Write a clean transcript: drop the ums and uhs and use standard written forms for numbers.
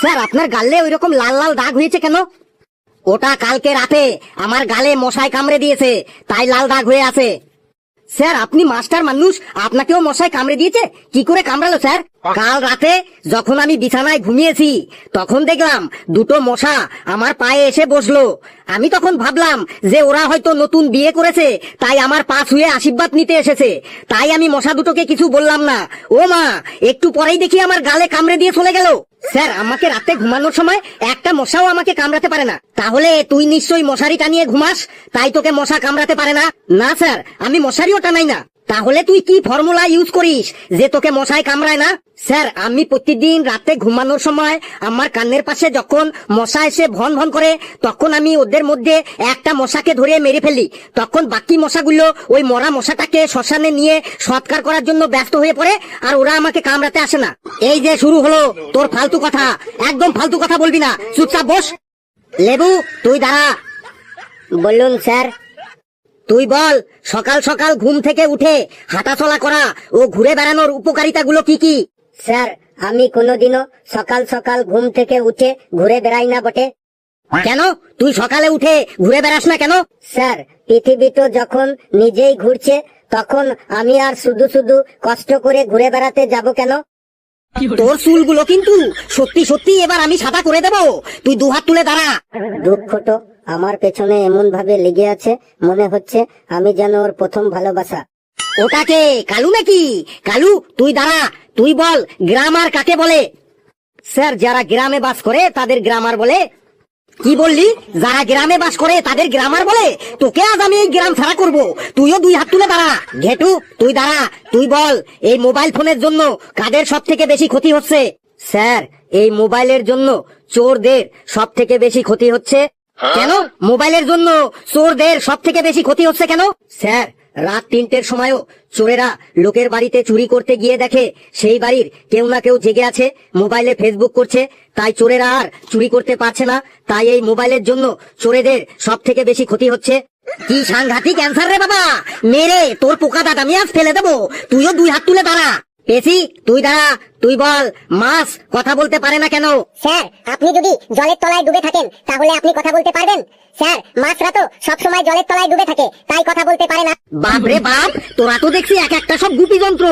Sir আপনার গালে ওই রকম লাল লাল দাগ হয়েছে কেন? ওটা কালকে রাতে আমার গালে মশায় কামড়ে দিয়েছে, তাই লাল দাগ হয়ে আছে। স্যার আপনি মাস্টার মানুষ, আপনাকেও মশায় কামড়ে দিয়েছে? কি করে কামড়ালো স্যার? কাল রাতে যখন আমি বিছানায় ঘুমিয়েছি তখন দেখলাম দুটো মশা আমার পায়ে এসে বসলো। আমি তখন ভাবলাম যে ওরা হয়তো নতুন বিয়ে করেছে, তাই আমার পা ছুঁয়ে আশীর্বাদ নিতে এসেছে। তাই আমি মশা দুটোকে কিছু বললাম না। ও মা, একটু পরেই দেখি আমার গালে কামড়ে দিয়ে চলে গেল। স্যার আমাকে রাতে ঘুমানোর সময় একটা মশাও আমাকে কামড়াতে পারে না। তাহলে তুই নিশ্চয়ই মশারি টানিয়ে ঘুমাস, তাই তোকে মশা কামড়াতে পারে না। না স্যার, আমি মশারিও টানাই না। তাহলে তুই কি ফর্মুলা ইউজ করিস যে তোকে মশায় কামড়ায় না? স্যার আমি প্রতিদিন রাতে ঘুমানোর সময় আমার কানের পাশে যখন মশা এসে ভন ভন করে, তখন আমি ওদের মধ্যে একটা মশাকে ধরে মেরে ফেলি। তখন বাকি মশাগুলো ওই মরা মশাটাকে শ্মশানে নিয়ে সৎকার করার জন্য ব্যস্ত হয়ে পড়ে, আর ওরা আমাকে কামড়াতে আসে না। এই যে শুরু হলো তোর ফালতু কথা, একদম ফালতু কথা বলবি না, চুপচাপ বস। লেবু তুই দাঁড়া। বলুন স্যার। তুই বল, সকাল সকাল ঘুম থেকে উঠে হাঁটাচলা করা ও ঘুরে বেড়ানোর উপকারিতাগুলো কি কি? স্যার আমি কোনোদিনও সকাল সকাল ঘুম থেকে উঠে ঘুরে বেড়াই না বটে। কেন তুই সকালে উঠে ঘুরে বেড়াস না কেন? স্যার পৃথিবী তো যখন নিজেই ঘুরছে, তখন আমি আর শুধু শুধু কষ্ট করে ঘুরে বেড়াতে যাব কেন? তোর চুলগুলো কিন্তু সত্যি সত্যি এবার আমি সাদা করে দেব। তুই দুহাত তুলে দাঁড়া। দুঃখ তো আমার পেছনে এমন ভাবে লেগে আছে, মনে হচ্ছে আমি যেন ওর প্রথম ভালোবাসা। ওটাকে কালু নাকি? কালু তুই দাঁড়া, তুই বল গ্রামার কাকে বলে? স্যার যারা গ্রামে বাস করে তাদের গ্রামার বলে। কি বললি? যারা গ্রামে বাস করে তাদের গ্রামার বলে? তোকে আজ আমি এই গ্রাম ছাড়া করবো। তুইও দুই হাত তুলে দাঁড়া। ঘেটু তুই দাঁড়া, তুই বল এই মোবাইল ফোনের জন্য কাদের সব থেকে বেশি ক্ষতি হচ্ছে? স্যার এই মোবাইলের জন্য চোরদের সব থেকে বেশি ক্ষতি হচ্ছে। কেন মোবাইলের জন্য চোরদের সব থেকে বেশি ক্ষতি হচ্ছে কেন? স্যার রাত 3টের সময়ও চোরেরা লোকের বাড়িতে চুরি করতে গিয়ে দেখে সেই বাড়ির কেউ না কেউ জেগে আছে, মোবাইলে ফেসবুক করছে, তাই চোরেরা আর চুরি করতে পারছে না। তাই এই মোবাইলের জন্য চোরেদের সব থেকে বেশি ক্ষতি হচ্ছে। কি সাংঘাতিক অ্যান্সার রে বাবা, মেরে তোর পোকা দাঁত আমি আজ ফেলে দেবো। তুইও দুই হাত তুলে দাঁড়া। পেশি তুই দাঁড়া, তুই বল মাছ কথা বলতে পারে না কেন? স্যার আপনি যদি জলের তলায় ডুবে থাকেন তাহলে আপনি কথা বলতে পারবেন? স্যার মাছরা তো সবসময় জলের তলায় ডুবে থাকে, তাই কথা বলতে পারে না। বাপ রে বাপ, তোরা তো দেখছি এক একটা সব গুপি যন্ত্র।